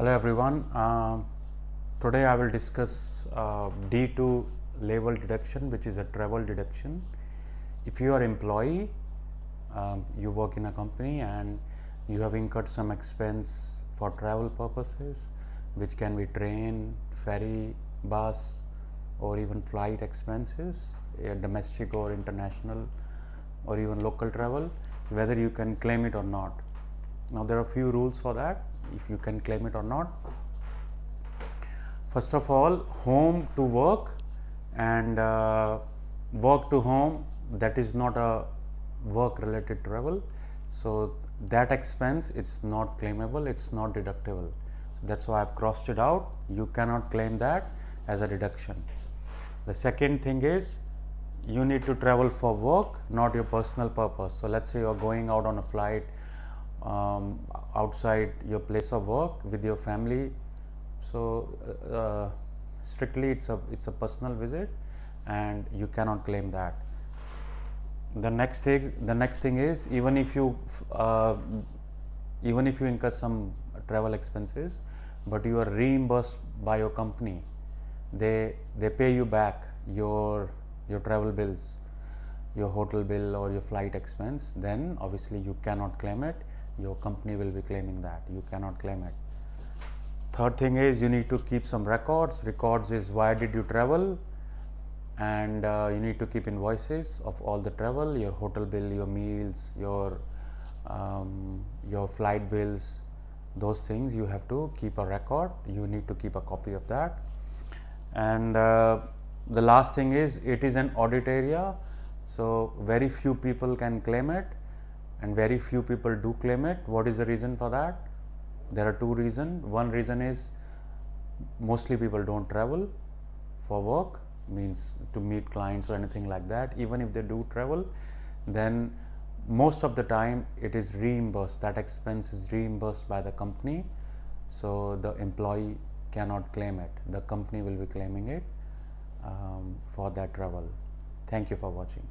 Hello everyone. Today I will discuss D2 label deduction, which is a travel deduction. If you are employee, you work in a company and you have incurred some expense for travel purposes, which can be train, ferry, bus, or even flight expenses, domestic or international, or even local travel, whether you can claim it or not. Now there are few rules for that, if you can claim it or not. First of all, home to work and work to home, that is not a work related travel, so that expense is not claimable, it's not deductible. So that's why I've crossed it out. You cannot claim that as a deduction. The second thing is, you need to travel for work, not your personal purpose. So let's say you're going out on a flight outside your place of work with your family, so strictly it's a personal visit and you cannot claim that. The next thing is, even if you incur some travel expenses but you are reimbursed by your company, they pay you back your travel bills, your hotel bill or your flight expense, then obviously you cannot claim it. Your company will be claiming that. You cannot claim it. Third thing is, you need to keep some records. Records is why did you travel, and you need to keep invoices of all the travel, your hotel bill, your meals, your flight bills, those things you have to keep a record. You need to keep a copy of that. And the last thing is, it is an audit area, so very few people can claim it and very few people do claim it. What is the reason for that? There are two reasons. One reason is, mostly people don't travel for work, means to meet clients or anything like that. Even if they do travel, then most of the time it is reimbursed, that expense is reimbursed by the company, so the employee cannot claim it. The company will be claiming it for that travel. Thank you for watching.